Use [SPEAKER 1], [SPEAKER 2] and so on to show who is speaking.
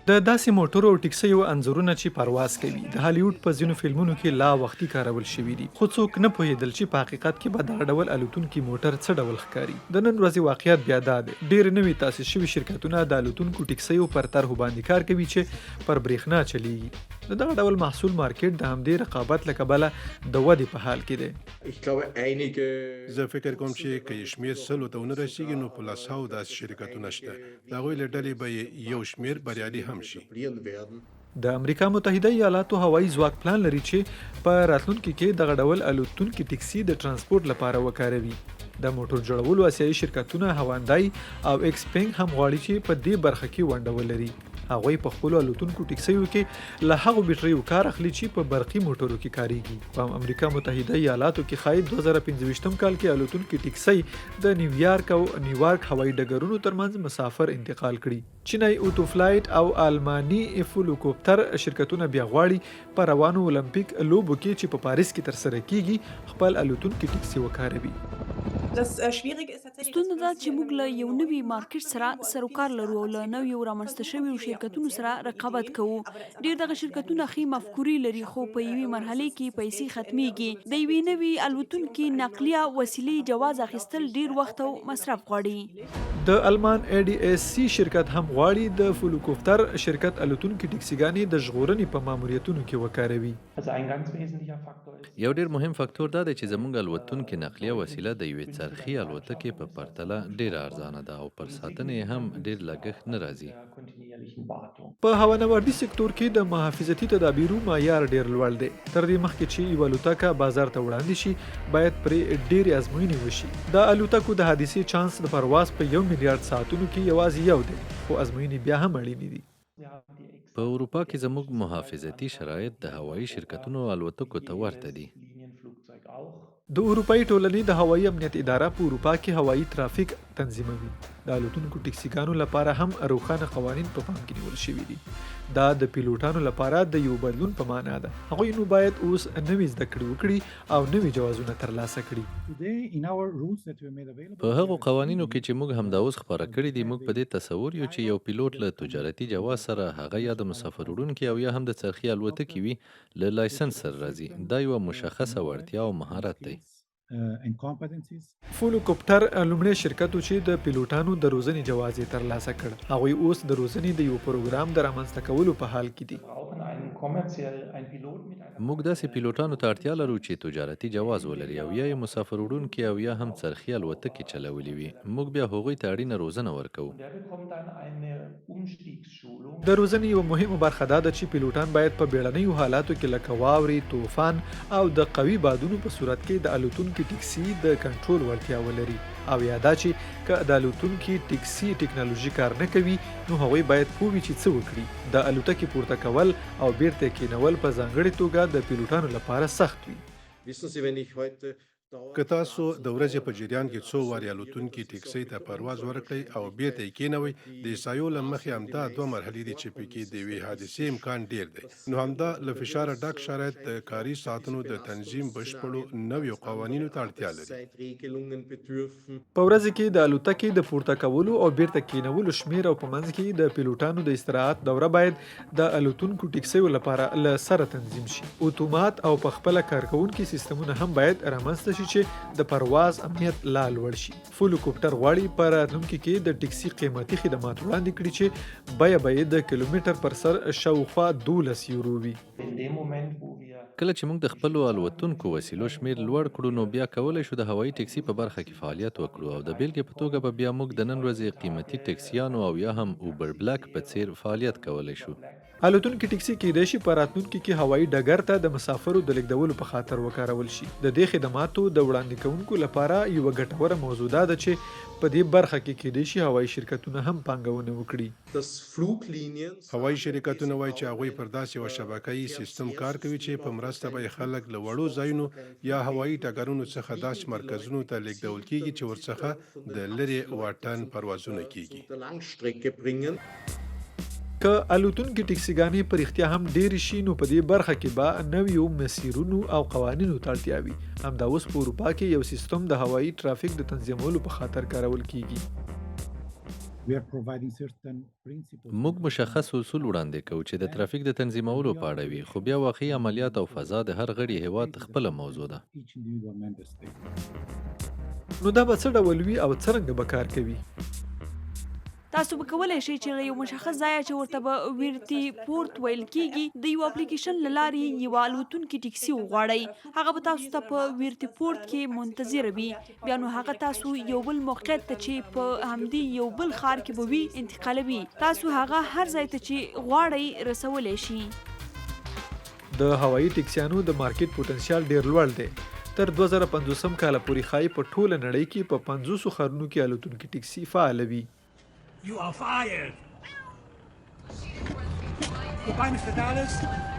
[SPEAKER 1] د داسې موټرو او ټکسیو انځورونه چې پرواز کوي د هالیوډ په ځینو فلمونو کې لا وختي کارول شوي دي، خو څوک نه پوهېدل چې په حقیقت کې به دغه ډول الوتونکي موټر څه ډول ښکاري. د نن ورځې واقعیت بیا دا دی، ډېر نوي تاسیس شوي شرکتونه د الوتونکو ټکسیو پر طرحو باندې کار کوي چې پر برېښنا چلیږي. د دغه ډول محصول مارکیټ د همدې رقابت له کبله د ودې په حال کې دی.
[SPEAKER 2] زه فکر کوم چې که یې شمېر سلو ته ونه رسیږي نو په لسهاو داسې شرکتونه شته، د هغوی له ډلې به یې یو شمېر بریالي هم شي.
[SPEAKER 1] د امریکا متحده ایالاتو هوایي ځواک پلان لري چې په راتلونکي کې دغه ډول الوتونکي ټکسي د ترانسپورت لپاره وکاروي. د موټر جوړولو آسیایي شرکتونه هواندای او ایکس پینګ هم غواړي چې په دې برخه کې ونډه ولري. هغوی په خپلو الوتونکو ټکسیو کې له هغو بیټریو کار اخلي چې په برقي موټرو کې کاریږي. په امریکا متحده ایالاتو کې ښایي 2015 کال کې الوتونکي ټکسي د نیویارک او نیویارک هوایي ډګرونو ترمنځ مسافر انتقال کړي. چینای اوټو فلایټ او آلماني فولوکوپتر شرکتونه بیا غواړي په روانو اولمپیک لوبو کې چې په پاریس کې ترسره کیږي خپل الوتونکي ټکسي وکاروي.
[SPEAKER 3] ستونزه دا چې موږ له یو نوي مارکیټ سره سروکار لرو او له نویو رامنځته شویو شرکتونو سره رقابت کوو. ډېر دغه شرکتونه ښې مفکورې لري خو په یوې مرحلې کې پیسې ختمیږي. د یوې نوي الوتونکي نقلیه وسیلې جواز اخیستل ډېر وخت او مصرف غواړي.
[SPEAKER 1] د آلمان ADAC شرکت هم غواړي د فولوکوپتر شرکت الوتونکي ټکسیګانې د ژغورنې په ماموریتونو کې وکاروي.
[SPEAKER 4] یو ډېر مهم فاکتور دا دی چې زموږ الوتونکي نقلیه وسیله د یوې څرخي الوتکې په پرتله ډېره ارزانه ده او پر ساتنې هم ډېر لګښت نه راځي.
[SPEAKER 1] په هوانوردي سکتور کې د محافظتي تدابیرو معیار ډېر لوړ دی. تر دې مخکې چې یوه الوتکه بازار ته وړاندې شي باید پرې ډېرې ازموینې وشي. د الوتکو د حادثې چانس د پرواز په 1 میلیارډ ساعتونو کې یوازې یو دی، خو ازموینې بیا هم اړینې دي.
[SPEAKER 4] په اروپا کې زموږ محافظتي شرایط د هوایي شرکتونو الوتکو ته ورته دي.
[SPEAKER 1] د اروپایي ټولنې د هوایي امنیت اداره په اروپا کې هوایي ترافیک تنظیموي. د الوتونکو ټکسیګانو لپاره هم روښانه قوانین په پام کې نیول شوي دي. دا د پیلوټانو لپاره د یو بدلون په معنا ده. هغوی نو باید اوس نوي زده کړې وکړي او نوي جوازونه ترلاسه کړي.
[SPEAKER 4] په هغو قوانینو کې چې موږ همدا اوس خپاره کړي دي، موږ په دې تصور یو چې یو پیلوټ له تجارتي جواز سره، هغه یا د مسافر وړونکي او یا هم د څرخي الوتکې وي، له لایسنس سره راځي. دا یوه مشخصه وړتیا او مهارت دی.
[SPEAKER 1] فولوکوپتر لومړی شرکت و چې د پیلوټانو د روزنې جواز یې ترلاسه کړ. هغوی اوس د روزنې د یو پروګرام د رامنځته کولو په حال کې دي.
[SPEAKER 4] موږ داسې پیلوټانو ته اړتیا لرو چې تجارتي جواز ولري او یا یې مسافر وړونکي او یا هم څرخي الوتکې چلولي وي. موږ بیا هغوی ته اړینه روزنه ورکوو.
[SPEAKER 1] د روزنې یوه مهمه برخه دا ده چې پیلوټان باید په بیړنیو حالاتو کې لکه واورې، طوفان او د قوي بادونو په صورت کې د الوتونکي ټکسي د کنټرول وړتیا ولري. او یا دا چې که د الوتونکي ټکسي ټکنالوژي کار نه کوي نو هغوی باید پوه وي چې څه وکړي. د الوتکې پورته کول او بیرته کېنول په ځانګړې توګه د پیلوټانو لپاره سخت وي.
[SPEAKER 2] که تاسو د ورځې په جریان کې څو وارې الوتونکي ټکسي ته پرواز ورکړئ او بیرته یې کېنوئ، د احصایو له مخې همدا 2 مرحلې دي چې پکې د یوې حادثې امکان ډېر دی. نو همدا له فشاره ډک شرایط د کاري ساعتونو د تنظیم بشپړو نویو قوانینو ته اړتیا لري.
[SPEAKER 1] په ورځ کې د الوتکې د پورته کولو او بیرته کېنولو شمیر او په منځ کې د پیلوټانو د استراحت دوره باید د الوتونکو ټکسیو لپاره له سره تنظیم شي. اتومات او په خپله کارکوونکي سیستمونه هم باید رامنځته شي چې د پرواز امنیت لا لوړ شي. فولوکوپتر غواړي په راتلونکي کې د ټکسي قیمتي خدمات وړاندې کړي چې بیه به یې د کیلومتر پر سر شاوخوا 12 یورو وي.
[SPEAKER 4] کله چې موږ د خپلو الوتونکو وسیلو شمیر لوړ کړو نو بیا کولی شو د هوایي ټکسي په برخه کې فعالیت وکړو او د بیلګې په توګه به بیا موږ د نن ورځې قیمتي ټکسیانو او یا هم اوبر بلاک په څیر فعالیت کولی شو.
[SPEAKER 1] الوتونکي ټکسي کېدای شي په راتلونکي کې هوایي ډګر ته د مسافرو د لیږدولو په خاطر وکارول شي. د دې خدماتو د وړاندې کوونکو لپاره یوه ګټوره موضوع ده چې په دې برخه کې کېدای شي هوایي شرکتونه هم پانګونه وکړي.
[SPEAKER 2] هوایي شرکتونه وایي چې هغوی پر داسې یوه شبکه‌ایي سیستم کار کوي چې په مرسته به خلک له وړو ځایونو یا هوایي ټګرونو څخه داسې مرکزونو ته لیږدول کېږي چې ورڅخه د لرې واټن پروازونه کېږي.
[SPEAKER 1] که الوتونکي ټکسیګانې په رښتیا هم ډېرې شي نو په دې برخه کې به نویو مسیرونو او قوانینو ته اړتیا وي. همدا اوس په اروپا کې یو سیستم د هوایي ترافیک د تنظیمولو په خاطر کارول کیږي.
[SPEAKER 4] موږ مشخص اصول وړاندې کوو چې د ترافیک د تنظیمولو په اړه وي، خو بیا واقعي عملیات او فضا د هر غړي هیواد خپله موضوع ده.
[SPEAKER 1] نو دا به څه ډول وي او څرنګه به کار کوي؟
[SPEAKER 3] تاسو به کولای شئ چې له یو مشخص ځایه چې ورته به ویرتی پورت ویل کیږي د یو اپلیکیشن له لارې یوه الوتونکې ټیکسي وغواړئ. هغه به تاسو ته په ویرتی پورت کې منتظره وي. بیا نو هغه تاسو یو بل موقعیت ته چې په همدې یو بل ښار کې به وي انتقالوي. تاسو هغه هر ځای ته چې غواړئ رسولی شي.
[SPEAKER 1] د هوایي ټیکسیانو د مارکیټ پوتنسیال ډیر لوړ دی. تر 2050 کال پورې ښایي په ټوله نړۍ کې په 500 ښارونو کې الوتونکې ټیکسي فعاله وي.
[SPEAKER 5] You are fired. Goodbye, Mr. Dallas.